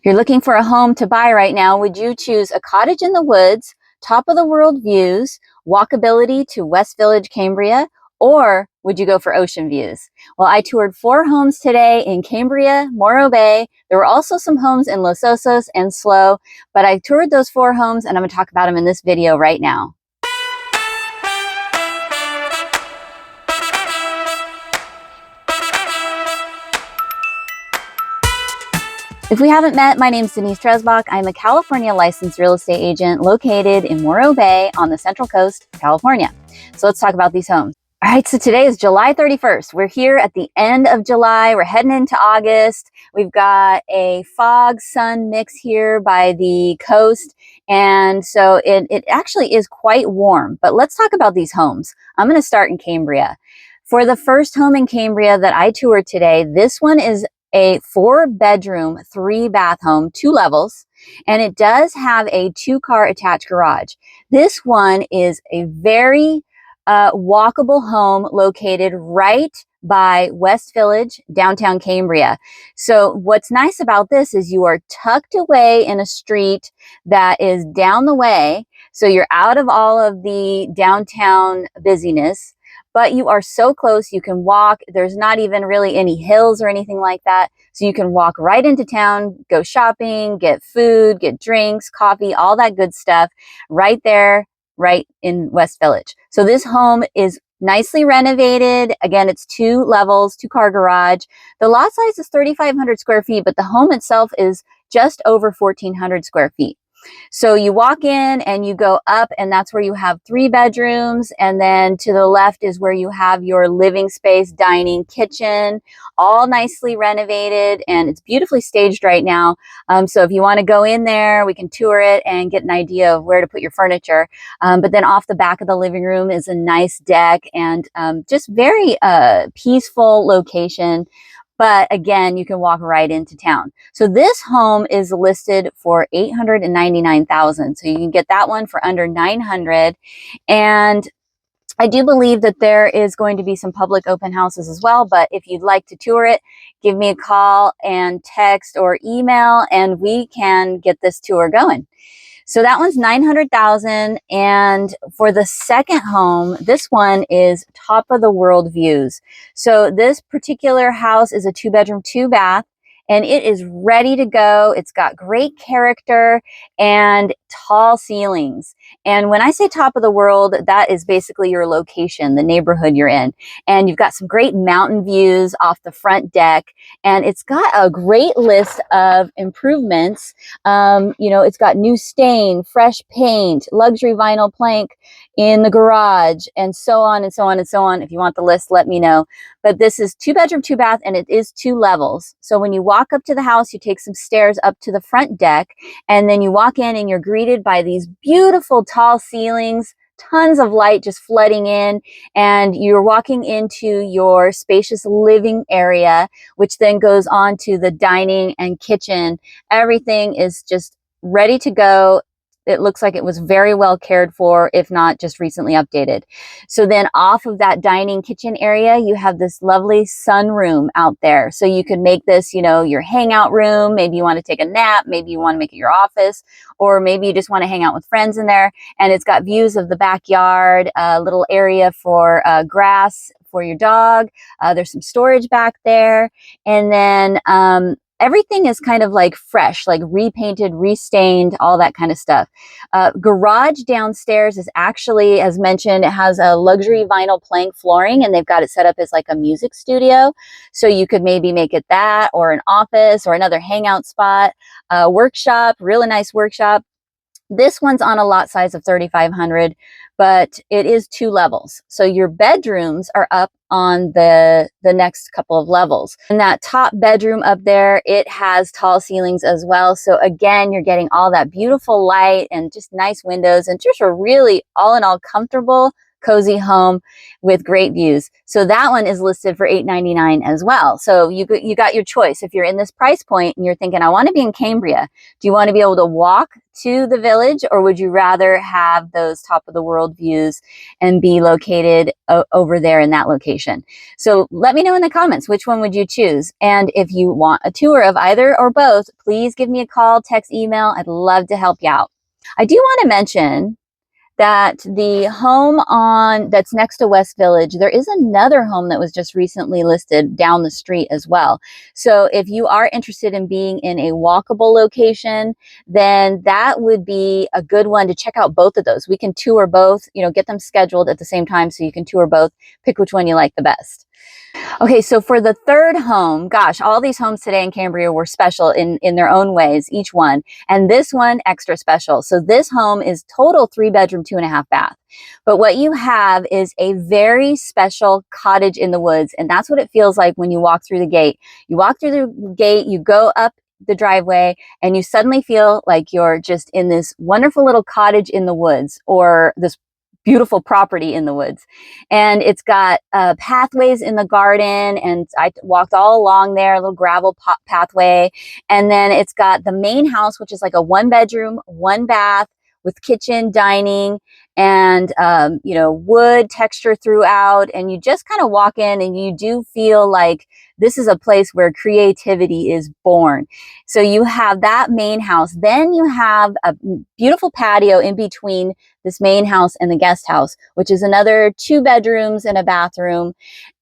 You're looking for a home to buy right now, would you choose a cottage in the woods, top of the world views, walkability to West Village, Cambria, or would you go for ocean views? Well, I toured 4 homes today in Cambria, Morro Bay. There were also some homes in Los Osos and Slow, but I toured those 4 homes and I'm going to talk about them in this video right now. If we haven't met, my name is Denise. I'm a California licensed real estate agent located in Morro Bay on the Central Coast, California. So let's talk about these homes. All right, so today is July 31st. We're here at the end of July. We're heading into August. We've got a fog-sun mix here by the coast. And so it actually is quite warm. But let's talk about these homes. I'm going to start in Cambria. For the first home in Cambria that I toured today, this one is a 4-bedroom, 3-bath home, 2 levels, and it does have a 2-car attached garage. This one is a very walkable home located right by West Village, downtown Cambria. So what's nice about this is you are tucked away in a street that is down the way, so you're out of all of the downtown busyness. But you are so close, you can walk. There's not even really any hills or anything like that. So you can walk right into town, go shopping, get food, get drinks, coffee, all that good stuff right there, right in West Village. So this home is nicely renovated. Again, it's 2 levels, 2-car garage. The lot size is 3,500 square feet, but the home itself is just over 1,400 square feet. So you walk in and you go up, and that's where you have 3 bedrooms. And then to the left is where you have your living space, dining, kitchen, all nicely renovated, and it's beautifully staged right now. So if you want to go in there, we can tour it and get an idea of where to put your furniture. But then off the back of the living room is a nice deck and just very peaceful location. But again, you can walk right into town. So this home is listed for $899,000. So you can get that one for under $900,000. And I do believe that there is going to be some public open houses as well. But if you'd like to tour it, give me a call and text or email, and we can get this tour going. So that one's $900,000. And for the second home, this one is top of the world views. So this particular house is a 2-bedroom, 2-bath, and it is ready to go. It's got great character and tall ceilings. And when I say top of the world, that is basically your location, the neighborhood you're in. And you've got some great mountain views off the front deck. And it's got a great list of improvements. It's got new stain, fresh paint, luxury vinyl plank in the garage, and so on and so on and so on. If you want the list, let me know. But this is 2-bedroom, 2-bath, and it is 2 levels. So when you walk up to the house, you take some stairs up to the front deck, and then you walk in and you're greeted by these beautiful tall ceilings, tons of light just flooding in, and you're walking into your spacious living area, which then goes on to the dining and kitchen. Everything is just ready to go. It looks like it was very well cared for, if not just recently updated. So then off of that dining kitchen area, you have this lovely sunroom out there. So you could make this, your hangout room. Maybe you want to take a nap. Maybe you want to make it your office, or maybe you just want to hang out with friends in there. And it's got views of the backyard, a little area for grass for your dog. There's some storage back there. And then everything is kind of like fresh, like repainted, restained, all that kind of stuff. Garage downstairs is actually, as mentioned, it has a luxury vinyl plank flooring, and they've got it set up as like a music studio. So you could maybe make it that, or an office, or another hangout spot, workshop, really nice workshop. This one's on a lot size of 3,500, but it is 2 levels. So your bedrooms are up on the next couple of levels. And that top bedroom up there, it has tall ceilings as well. So again, you're getting all that beautiful light and just nice windows, and just a really all in all comfortable cozy home with great views. So that one is listed for $899 as well. So you got your choice. If you're in this price point and you're thinking, I want to be in Cambria, do you want to be able to walk to the village, or would you rather have those top of the world views and be located over there in that location? So let me know in the comments, which one would you choose? And if you want a tour of either or both, please give me a call, text, email. I'd love to help you out. I do want to mention that the home that's next to West Village, there is another home that was just recently listed down the street as well. So if you are interested in being in a walkable location, then that would be a good one to check out both of those. We can tour both, get them scheduled at the same time so you can tour both, pick which one you like the best. Okay, so for the third home, gosh, all these homes today in Cambria were special in their own ways, each one. And this one, extra special. So this home is total 3-bedroom, 2.5 bath. But what you have is a very special cottage in the woods. And that's what it feels like when you walk through the gate. You walk through the gate, you go up the driveway, and you suddenly feel like you're just in this wonderful little cottage in the woods, or this beautiful property in the woods. And it's got pathways in the garden, and I walked all along there, a little gravel pathway. And then it's got the main house, which is like a 1-bedroom, 1-bath with kitchen, dining, and wood texture throughout. And you just kind of walk in and you do feel like this is a place where creativity is born. So you have that main house. Then you have a beautiful patio in between this main house and the guest house, which is another 2 bedrooms and a bathroom.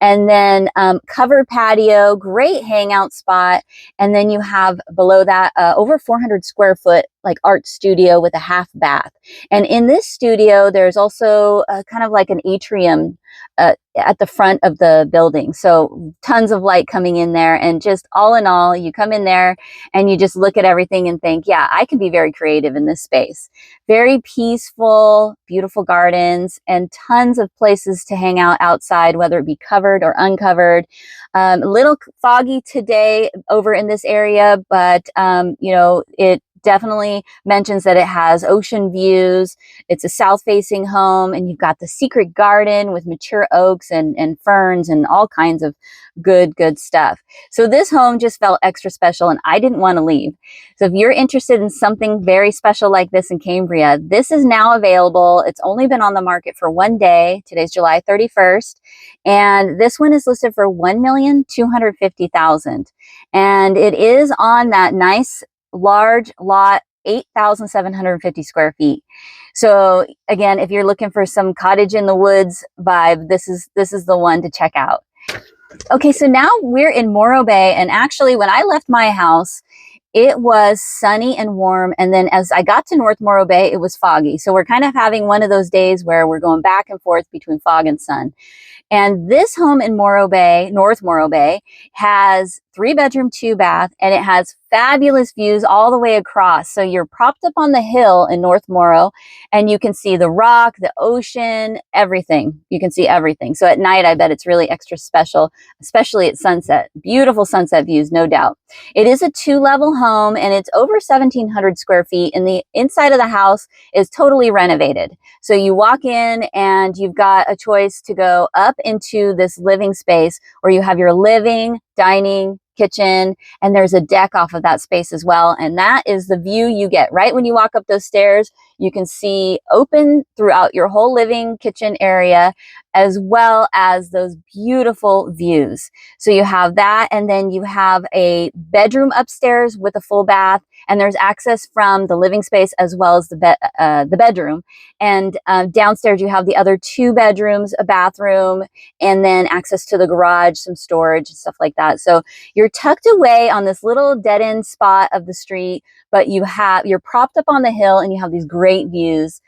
And then covered patio, great hangout spot. And then you have below that over 400 square foot like art studio with a half bath. And in this studio, there's also kind of like an atrium at the front of the building. So tons of light coming in there, and just all in all, you come in there and you just look at everything and think, yeah, I can be very creative in this space. Very peaceful, beautiful gardens, and tons of places to hang out outside, whether it be covered or uncovered. A little foggy today over in this area, but it definitely mentions that it has ocean views. It's a south-facing home, and you've got the secret garden with mature oaks and ferns and all kinds of good stuff. So this home just felt extra special, and I didn't want to leave. So if you're interested in something very special like this in Cambria, this is now available. It's only been on the market for 1 day. Today's July 31st. And this one is listed for $1,250,000. And it is on that nice large lot, 8,750 square feet. So again, if you're looking for some cottage in the woods vibe, this is the one to check out. Okay, so now we're in Morro Bay, and actually when I left my house, it was sunny and warm, and then as I got to North Morro Bay, it was foggy. So we're kind of having one of those days where we're going back and forth between fog and sun. And this home in Morro Bay, North Morro Bay, has 3-bedroom, 2-bath, and it has fabulous views all the way across. So you're propped up on the hill in North Morro, and you can see the rock, the ocean, everything. You can see everything. So at night, I bet it's really extra special, especially at sunset. Beautiful sunset views, no doubt. It is a 2-level home, and it's over 1,700 square feet, and the inside of the house is totally renovated. So you walk in, and you've got a choice to go up into this living space where you have your living, dining, kitchen, and there's a deck off of that space as well. And that is the view you get right when you walk up those stairs. You can see open throughout your whole living kitchen area, as well as those beautiful views. So you have that, and then you have a bedroom upstairs with a full bath, and there's access from the living space as well as the bedroom. And downstairs you have the other 2 bedrooms, a bathroom, and then access to the garage, some storage and stuff like that. So you're tucked away on this little dead end spot of the street, but you're propped up on the hill, and you have these great views.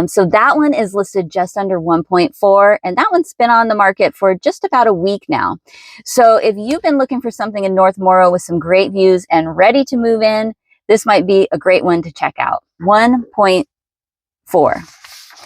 So that one is listed just under 1.4, and that one's been on the market for just about a week now. So if you've been looking for something in North Morro with some great views and ready to move in, this might be a great one to check out. 1.4.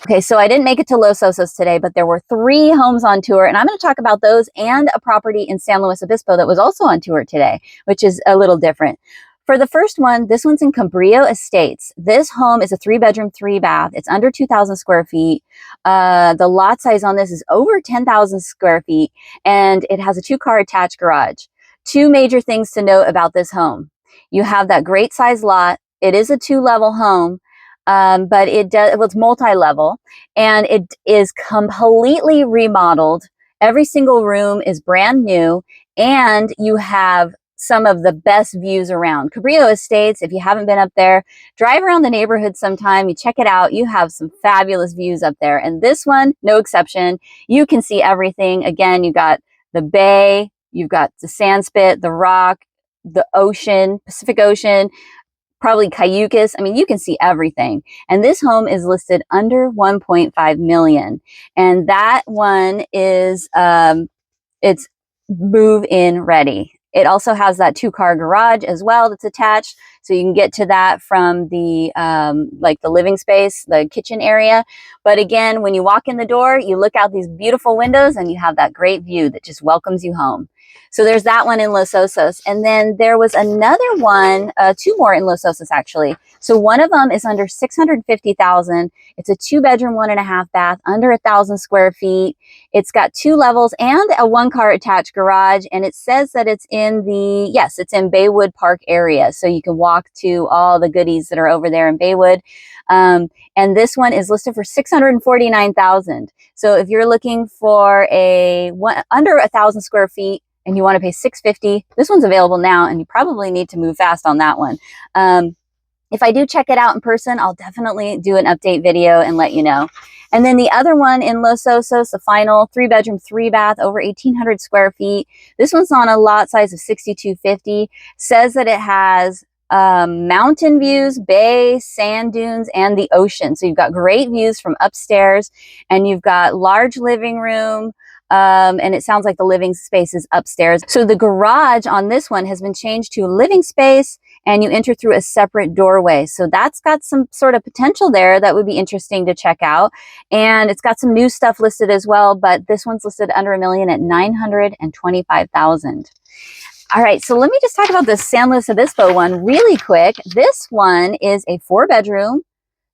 Okay, so I didn't make it to Los Osos today, but there were 3 homes on tour, and I'm going to talk about those and a property in San Luis Obispo that was also on tour today, which is a little different. For the first one, this one's in Cambria Estates. This home is a 3-bedroom, 3-bath. It's under 2,000 square feet. The lot size on this is over 10,000 square feet, and it has a 2-car attached garage. 2 major things to note about this home. You have that great size lot. It is a 2-level home, but it's multi-level, and it is completely remodeled. Every single room is brand new, and you have some of the best views around. Cambria Estates, if you haven't been up there, drive around the neighborhood sometime, you check it out, you have some fabulous views up there. And this one, no exception. You can see everything. Again, you got the bay, you've got the sand spit, the rock, the ocean, Pacific Ocean, probably Cayucas. I mean, you can see everything. And this home is listed under 1.5 million. And that one is, it's move-in ready. It also has that 2-car garage as well that's attached, so you can get to that from the like the living space, the kitchen area. But again, when you walk in the door, you look out these beautiful windows and you have that great view that just welcomes you home. So there's that one in Los Osos. And then there was another one, 2 more in Los Osos actually. So one of them is under 650,000. It's a 2-bedroom, 1.5 bath, under 1,000 square feet. It's got 2 levels and a 1-car attached garage. And it says that it's in the, yes, it's in Baywood Park area. So you can walk to all the goodies that are over there in Baywood. And this one is listed for 649,000. So if you're looking for a under 1,000 square feet, and you want to pay $650, this one's available now, and you probably need to move fast on that one. If I do check it out in person, I'll definitely do an update video and let you know. And then the other one in Los Osos, the final 3-bedroom, 3-bath, over 1,800 square feet. This one's on a lot size of 6,250. Says that it has mountain views, bay, sand dunes, and the ocean. So you've got great views from upstairs, and you've got large living room, and it sounds like the living space is upstairs. So the garage on this one has been changed to living space, and you enter through a separate doorway. So that's got some sort of potential there that would be interesting to check out. And it's got some new stuff listed as well, but this one's listed under $1 million at 925,000. All right, so let me just talk about the San Luis Obispo one really quick. This one is a 4-bedroom,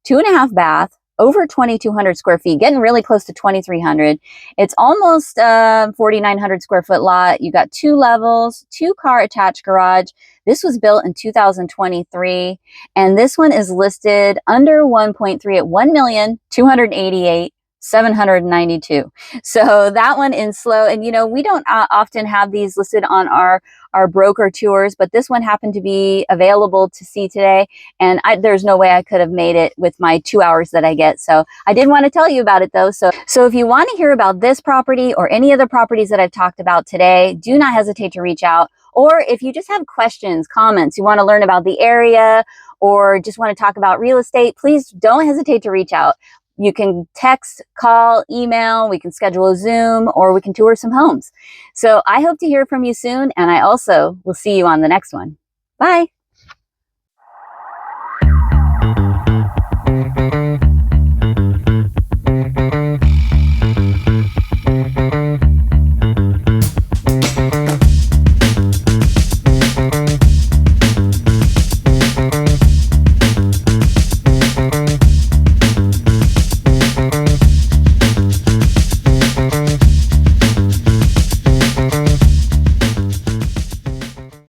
2.5 bath, over 2,200 square feet, getting really close to 2,300. It's almost 4,900 square foot lot. You got 2 levels, 2-car attached garage. This was built in 2023, and this one is listed under 1.3 at 1,288,792. So that one in slow, and you know, we don't often have these listed on our broker tours, but this one happened to be available to see today, and there's no way I could have made it with my 2 hours that I get. So I did want to tell you about it though. So if you want to hear about this property or any other properties that I've talked about today, do not hesitate to reach out. Or if you just have questions, comments, you want to learn about the area, or just want to talk about real estate, please don't hesitate to reach out. You can text, call, email, we can schedule a Zoom, or we can tour some homes. So I hope to hear from you soon, and I also will see you on the next one. Bye.